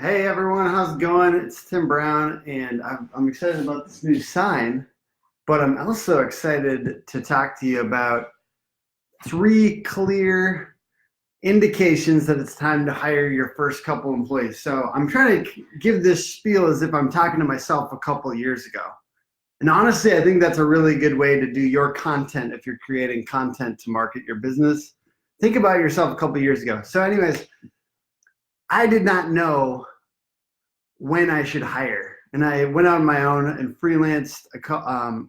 Hey everyone, how's it going? It's Tim Brown, and I'm excited about this new sign, but I'm also excited to talk to you about three clear indications that it's time to hire your first couple employees. So I'm trying to give this spiel as if I'm talking to myself a couple of years ago. And honestly, I think that's a really good way to do your content if you're creating content to market your business. Think about yourself a couple of years ago. So anyways, I did not know when I should hire. And I went out on my own and freelanced a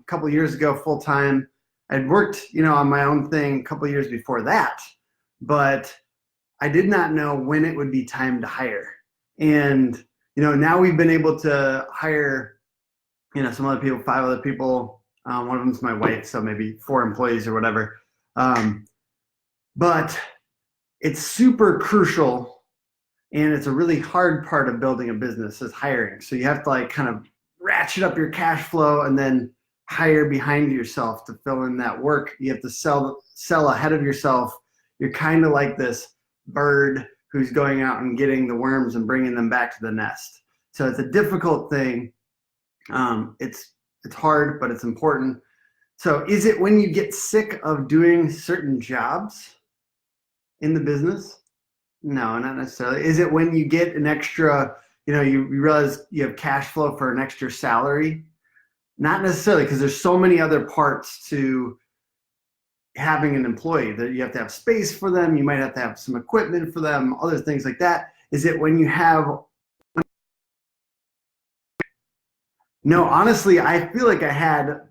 couple years ago full time. I'd worked, on my own thing a couple years before that, but I did not know when it would be time to hire. And now we've been able to hire, some other people, 5 other people. One of them's my wife, so maybe 4 employees or whatever. But it's super crucial. And it's a really hard part of building a business is hiring. So you have to kind of ratchet up your cash flow and then hire behind yourself to fill in that work. You have to sell ahead of yourself. You're kind of like this bird who's going out and getting the worms and bringing them back to the nest. So it's a difficult thing. It's hard, but it's important. So is it when you get sick of doing certain jobs in the business? No, not necessarily. Is it when you get an extra, you realize you have cash flow for an extra salary? Not necessarily, because there's so many other parts to having an employee that you have to have space for them. You might have to have some equipment for them, other things like that. Is it when you have? No, honestly, I feel like I had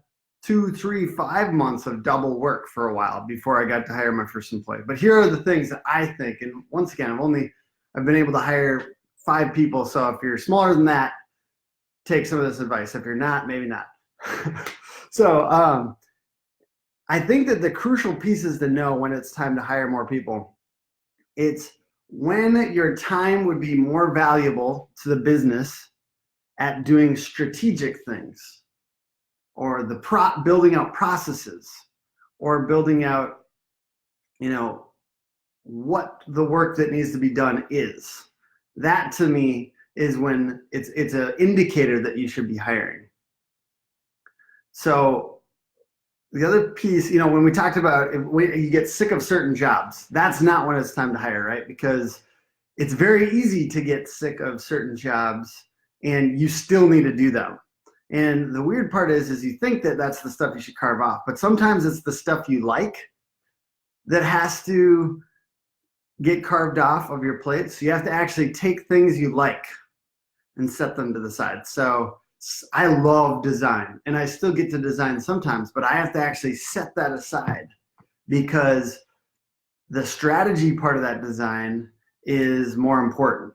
2, 3, 5 months of double work for a while before I got to hire my first employee. But here are the things that I think, and once again, I've been able to hire 5 people. So if you're smaller than that, take some of this advice. If you're not, maybe not. So I think that the crucial pieces to know when it's time to hire more people, it's when your time would be more valuable to the business at doing strategic things, or building out processes, or building out, what the work that needs to be done is. That to me is when it's an indicator that you should be hiring. So the other piece, when we talked about when you get sick of certain jobs, that's not when it's time to hire, right? Because it's very easy to get sick of certain jobs and you still need to do them. And the weird part is you think that that's the stuff you should carve off, but sometimes it's the stuff you like that has to get carved off of your plate. So you have to actually take things you like and set them to the side. So I love design, and I still get to design sometimes, but I have to actually set that aside because the strategy part of that design is more important.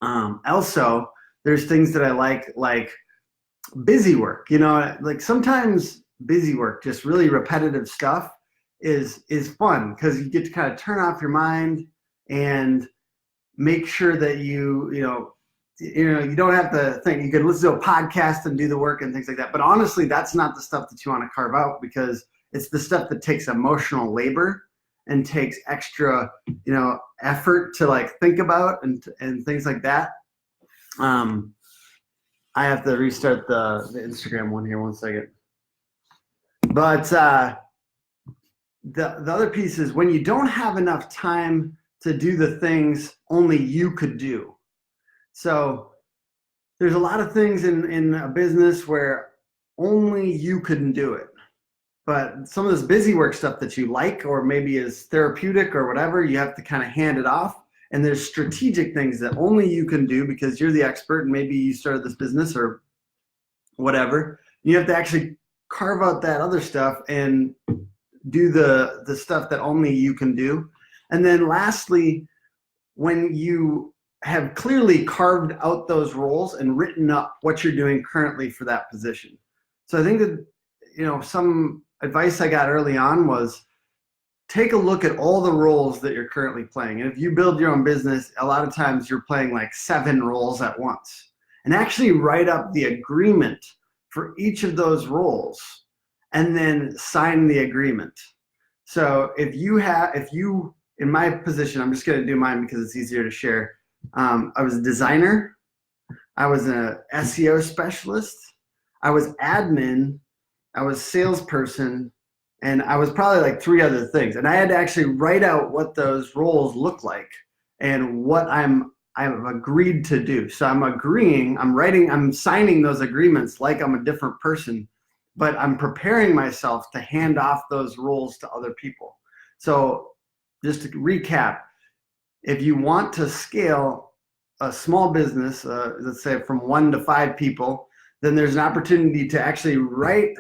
Also, there's things that I like busy work, like sometimes busy work, just really repetitive stuff is fun because you get to kind of turn off your mind and make sure that you don't have to think. You can listen to a podcast and do the work and things like that. But honestly, that's not the stuff that you want to carve out because it's the stuff that takes emotional labor and takes extra, effort to think about and things like that. I have to restart the Instagram one here, one second. But the other piece is when you don't have enough time to do the things only you could do. So there's a lot of things in a business where only you couldn't do it. But some of this busy work stuff that you like or maybe is therapeutic or whatever, you have to kind of hand it off. And there's strategic things that only you can do because you're the expert and maybe you started this business or whatever. You have to actually carve out that other stuff and do the stuff that only you can do. And then lastly, when you have clearly carved out those roles and written up what you're doing currently for that position. So I think that, some advice I got early on was take a look at all the roles that you're currently playing. And if you build your own business, a lot of times you're playing 7 roles at once. And actually write up the agreement for each of those roles and then sign the agreement. So if you, in my position, I'm just going to do mine because it's easier to share. I was a designer. I was an SEO specialist. I was admin. I was salesperson. And I was probably like 3 other things. And I had to actually write out what those roles look like and what I've agreed to do. So I'm signing those agreements like I'm a different person, but I'm preparing myself to hand off those roles to other people. So just to recap, if you want to scale a small business, let's say from 1 to 5 people, then there's an opportunity to actually write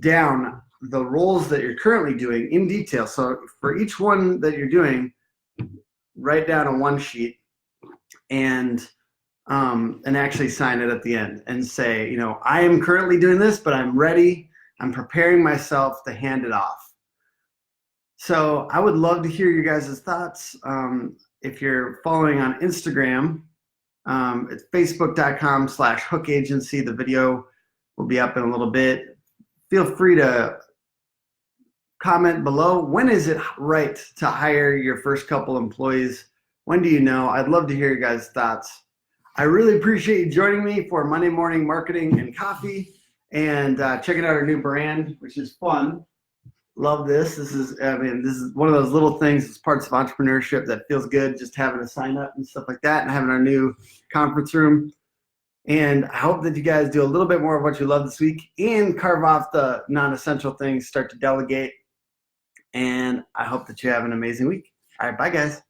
down the roles that you're currently doing in detail. So for each one that you're doing, write down on one sheet and actually sign it at the end and say, I am currently doing this, but I'm ready. I'm preparing myself to hand it off. So I would love to hear your guys' thoughts. If you're following on Instagram, it's facebook.com/Hook Agency. The video will be up in a little bit. Feel free to comment below. When is it right to hire your first couple employees? When do you know? I'd love to hear your guys' thoughts. I really appreciate you joining me for Monday Morning Marketing and Coffee and checking out our new brand, which is fun. Love this. This is one of those little things, it's parts of entrepreneurship that feels good, just having a sign up and stuff like that and having our new conference room. And I hope that you guys do a little bit more of what you love this week and carve off the non-essential things, start to delegate. And I hope that you have an amazing week. All right, bye guys.